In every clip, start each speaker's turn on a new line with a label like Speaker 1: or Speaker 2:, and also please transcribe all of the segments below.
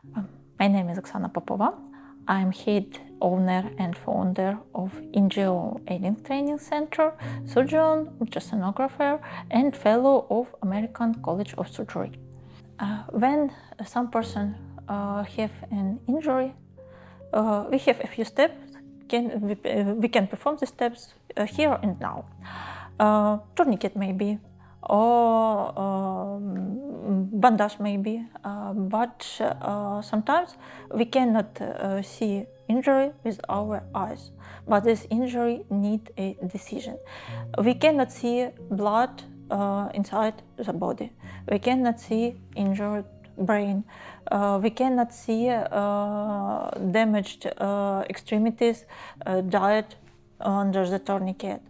Speaker 1: My name is Oksana Popova. I'm head owner and founder of NGO ELLING Training Center, surgeon, ultrasonographer, and fellow of American College of Surgery. When some person have an injury, we have a few steps. We can perform the steps here and now. Tourniquet maybe, or bandage maybe, but sometimes we cannot see injury with our eyes, but this injury needs a decision. We cannot see blood inside the body. We cannot see injured brain. We cannot see damaged extremities died under the tourniquet,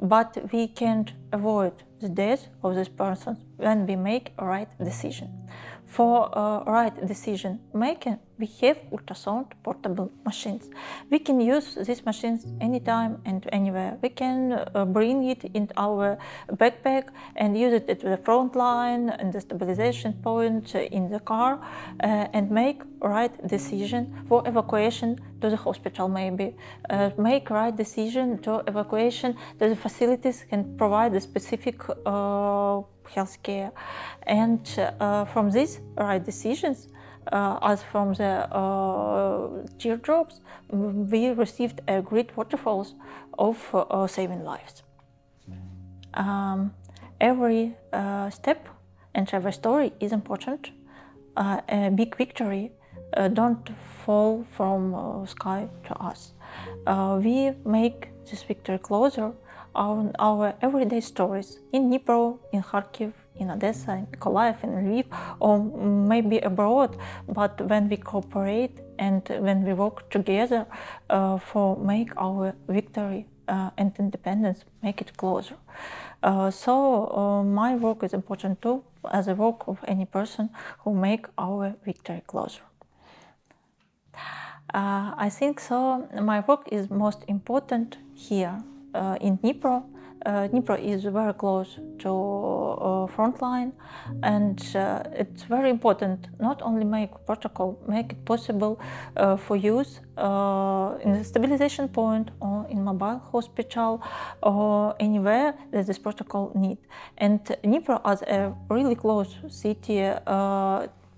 Speaker 1: but we can avoid the death of this person when we make a right decision. For right decision making, we have ultrasound portable machines. We can use these machines anytime and anywhere. We can bring it in our backpack and use it at the front line and the stabilization point in the car and make right decision for evacuation to the hospital maybe. Make right decision to evacuation to the facilities can provide the specific healthcare, and from these right decisions, as from the teardrops, we received a great waterfalls of saving lives. Every step and every story is important. A big victory don't fall from sky to us. We make this victory closer on our everyday stories in Dnipro, in Kharkiv, in Odessa, in Mykolaiv, in Lviv, or maybe abroad. But when we cooperate and when we work together for make our victory and independence, make it closer. So my work is important too, as a work of any person who make our victory closer. I think so. My work is most important here in Dnipro. Dnipro is very close to frontline, and it's very important not only make protocol, make it possible for use in the stabilization point or in mobile hospital or anywhere that this protocol need. And Dnipro, as a really close city,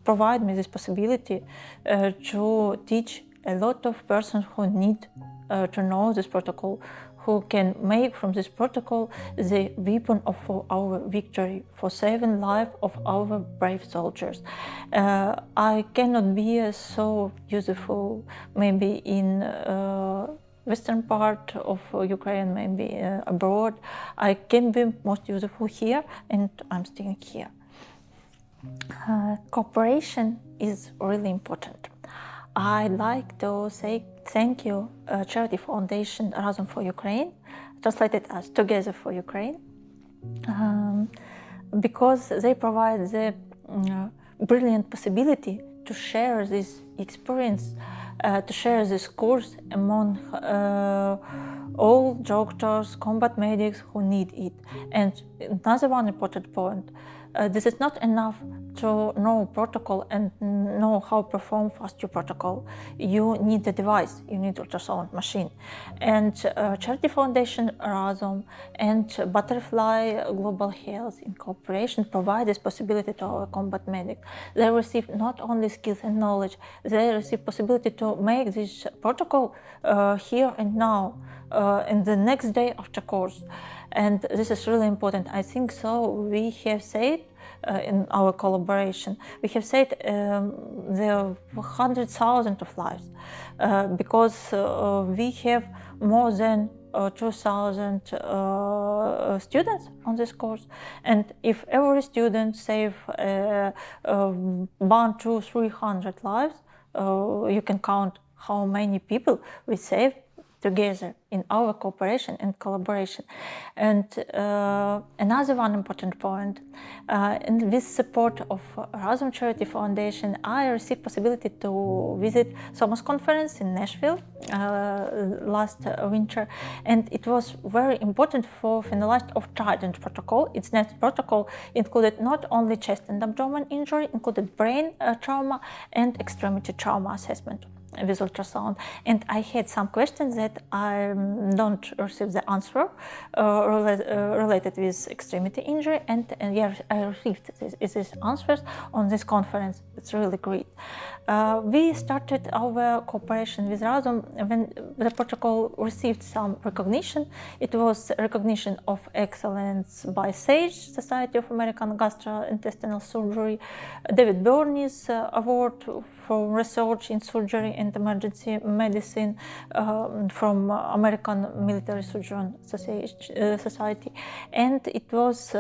Speaker 1: provide me this possibility to teach a lot of persons who need to know this protocol, who can make from this protocol the weapon of our victory, for saving life of our brave soldiers. I cannot be so useful maybe in western part of Ukraine, maybe abroad. I can be most useful here, and I'm staying here. Cooperation is really important. I'd like to say thank you, charity foundation Razom for Ukraine, translated as Together for Ukraine, because they provide the brilliant possibility to share this experience, to share this course among all doctors, combat medics who need it. And another one important point, this is not enough to know protocol and know how to perform fast protocol. You need the device, you need ultrasound machine. And Charity Foundation Razom and Butterfly Global Health in cooperation provide this possibility to our combat medics. They receive not only skills and knowledge, they receive possibility to make this protocol here and now, in the next day after course. And this is really important. I think so. We have said in our collaboration, we have saved the 100,000 of lives because we have more than 2,000 students on this course, and if every student save 1, 2, 300 lives, you can count how many people we save together in our cooperation and collaboration. And another one important point, and with support of Razom Charity Foundation, I received possibility to visit Thomas Conference in Nashville last winter, and it was very important for finalization of Trident protocol. Its next protocol included not only chest and abdomen injury, included brain trauma and extremity trauma assessment with ultrasound. And I had some questions that I don't receive the answer related with extremity injury, and yes, I received these answers on this conference. It's really great. We started our cooperation with Razom when the protocol received some recognition. It was recognition of excellence by SAGE, Society of American Gastrointestinal Surgery, David Burney's award for research in surgery and emergency medicine from American Military Surgeon Society, and it was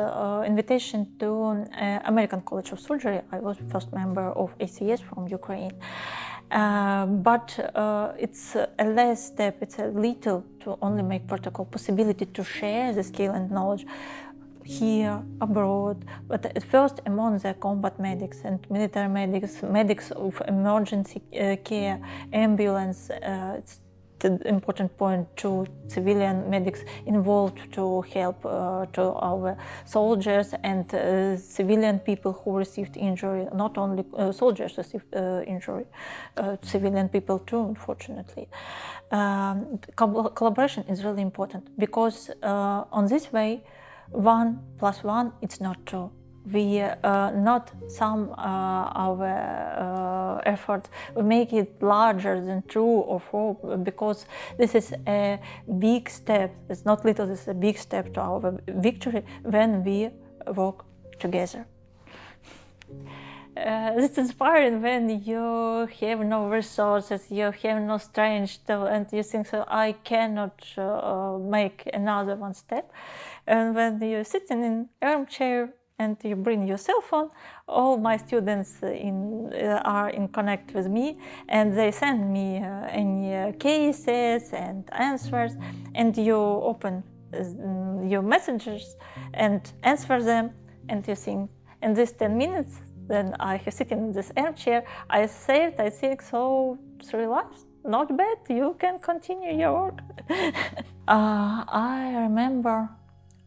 Speaker 1: invitation to American College of Surgery. I was first member of ACS from Ukraine. But it's a last step, it's a little to only make protocol possibility to share the skill and knowledge here, abroad, but at first among the combat medics and military medics, medics of emergency care, ambulance. It's the important point to civilian medics involved to help to our soldiers and civilian people who received injury. Not only soldiers received injury, civilian people too, unfortunately. Collaboration is really important because on this way, 1 + 1, it's not 2. We not sum our effort, we make it larger than 2 or 4, because this is a big step. It's not little, this is a big step to our victory when we work together. It's inspiring when you have no resources, you have no strength, and you think, so I cannot make another one step. And when you're sitting in armchair and you bring your cell phone, all my students are in connect with me, and they send me any cases and answers, and you open your messages and answer them, and you think, in these 10 minutes, then I have sitting in this armchair, I saved, I think, so 3 lives. Not bad, you can continue your work. I remember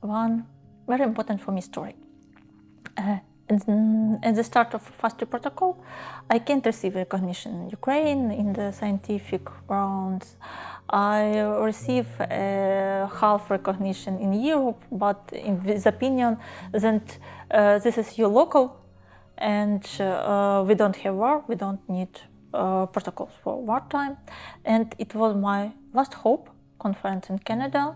Speaker 1: one very important for me story. At the start of FAST protocol, I can't receive recognition in Ukraine in the scientific rounds. I receive half recognition in Europe, but in this opinion that this is your local, and we don't have war, we don't need protocols for wartime. And it was my last hope conference in Canada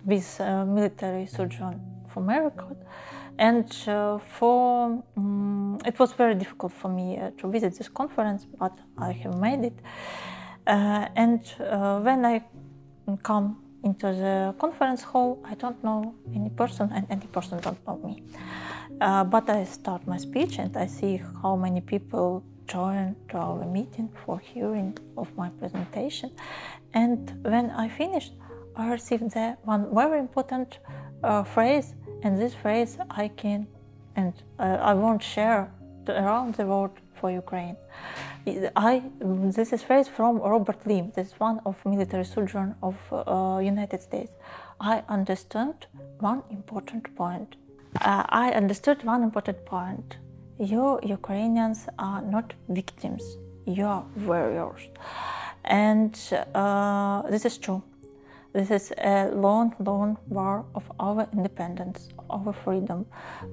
Speaker 1: with military surgeon from America. And it was very difficult for me to visit this conference, but I have made it. And when I come into the conference hall, I don't know any person, and any person don't know me. But I start my speech, and I see how many people join to our meeting for hearing of my presentation. And when I finished, I received the one very important phrase, and this phrase I can and I won't share around the world for Ukraine. This is phrase from Robert Lim. This is one of military surgeon of United States. I understood one important point. You Ukrainians are not victims. You are warriors, and this is true. This is a long, long war of our independence, our freedom,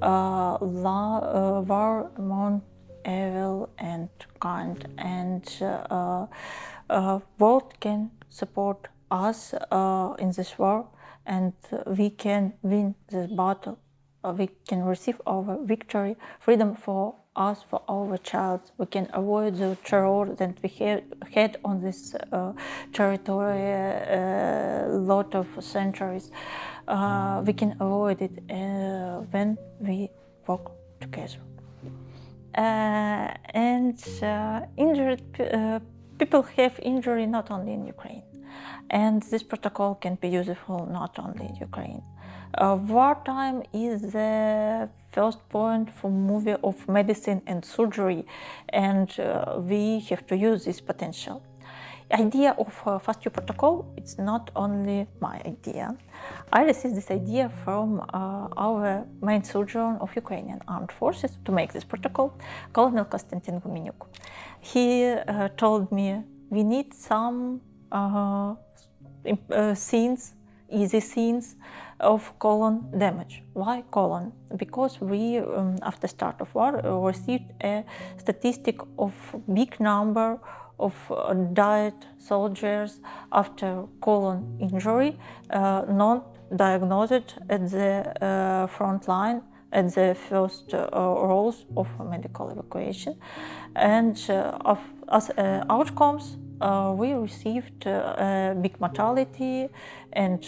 Speaker 1: war among evil and kind, and world can support us in this war, and we can win this battle. We can receive our victory, freedom for us, for our child. We can avoid the terror that we had on this territory a lot of centuries. We can avoid it when we work together. And injured people have injury not only in Ukraine, and this protocol can be useful not only in Ukraine. Wartime is the first point for movie of medicine and surgery, and we have to use this potential. Idea of fast tube protocol, it's not only my idea. I received this idea from our main surgeon of Ukrainian Armed Forces to make this protocol, Colonel Konstantin Gumenyuk. He told me we need some scenes, easy scenes of colon damage. Why colon? Because we, after start of war, received a statistic of big number of died soldiers after colon injury, not diagnosed at the front line, at the first rows of medical evacuation. And as outcomes, we received big mortality and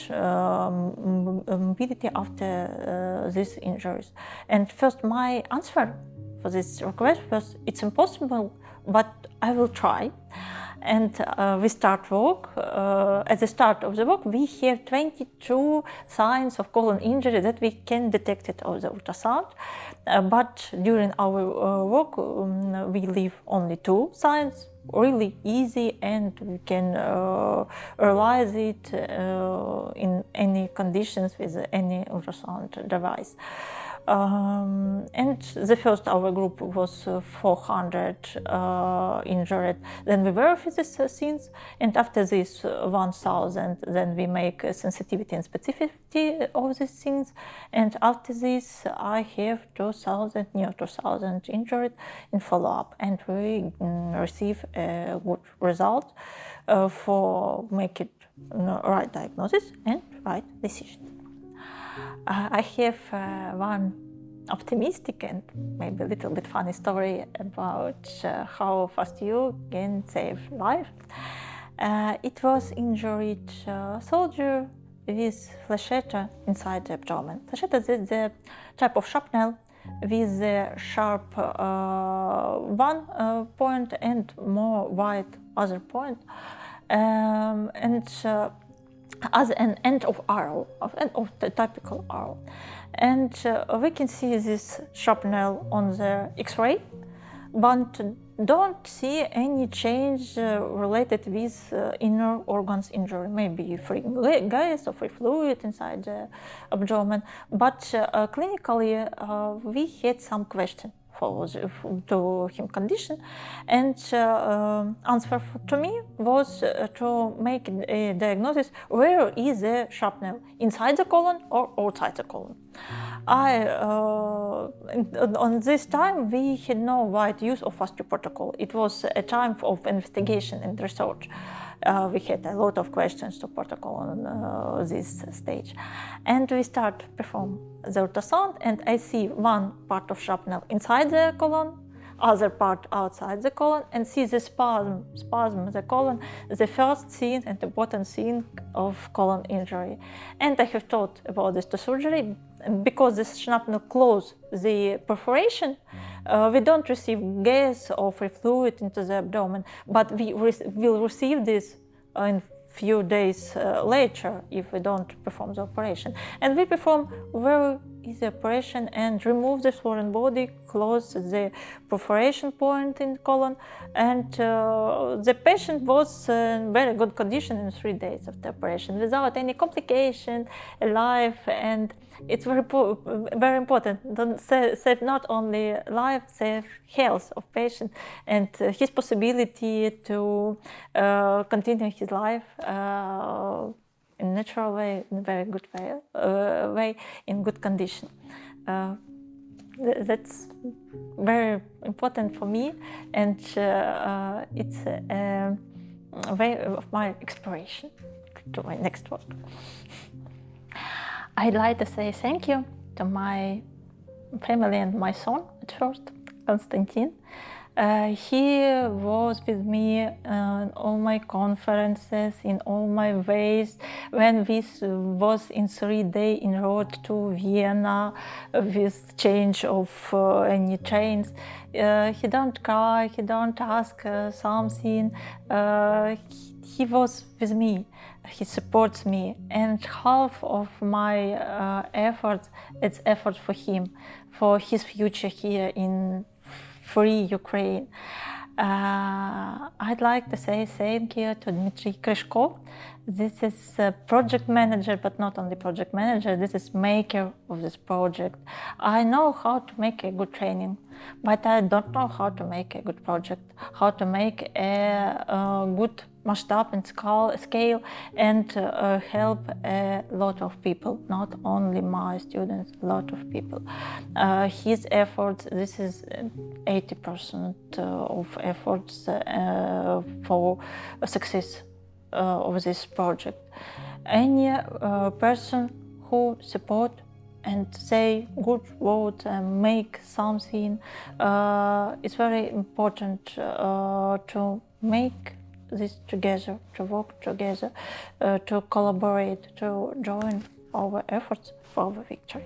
Speaker 1: morbidity after these injuries. And first, my answer for this request was, it's impossible, but I will try. And we start work. At the start of the work, we have 22 signs of colon injury that we can detect it on the ultrasound. But during our work, we leave only 2 signs, really easy, and we can realize it in any conditions with any ultrasound device. And the first our group was 400 injured. Then we verified these scenes, and after this 1000, then we make sensitivity and specificity of these scenes. And after this, I have 2000, near 2000 injured in follow-up, and we receive a good result for make it right diagnosis and right decision. I have one optimistic and maybe a little bit funny story about how fast you can save life. It was injured soldier with flechette inside the abdomen. Flechette is the type of shrapnel with a sharp one point and more wide other point. As an end of arrow, of the typical arrow. And we can see this shrapnel on the X-ray, but don't see any change related with inner organs injury, maybe free gas or free fluid inside the abdomen. But clinically, we had some questions to him condition, and answer to me was to make a diagnosis where is the shrapnel, inside the colon or outside the colon. On this time we had no wide use of fast tube protocol. It was a time of investigation and research. We had a lot of questions to protocol on this stage. And we start perform the ultrasound, and I see one part of shrapnel inside the colon, other part outside the colon, and see the spasm the colon, the first scene and important scene of colon injury. And I have thought about this to surgery, because this shrapnel close the perforation. We don't receive gas or free fluid into the abdomen, but we will receive this in few days later if we don't perform the operation. And we perform very easy operation and remove the foreign body, close the perforation point in colon, and the patient was in very good condition in 3 days of the operation without any complication, alive. And it's very important. Don't save not only life, save health of patient and his possibility to continue his life in natural way, in a very good way, in good condition. That's very important for me, and it's a way of my exploration to my next work. I'd like to say thank you to my family and my son at first, Konstantin, He was with me in all my conferences, in all my ways. When we was in 3 day in road to Vienna with change of any trains, he don't cry, he don't ask something. He was with me. He supports me, and half of my efforts, it's effort for him, for his future here in free Ukraine. I'd like to say thank you to Dmitry Kryshkov. This is a project manager, but not only project manager, this is maker of this project. I know how to make a good training, but I don't know how to make a good project, how to make a good masштаб and scale and help a lot of people, not only my students, a lot of people. His efforts, this is 80% of efforts for success of this project. Any person who support and say good words and make something, it's very important to make this together, to work together, to collaborate, to join our efforts for our victory.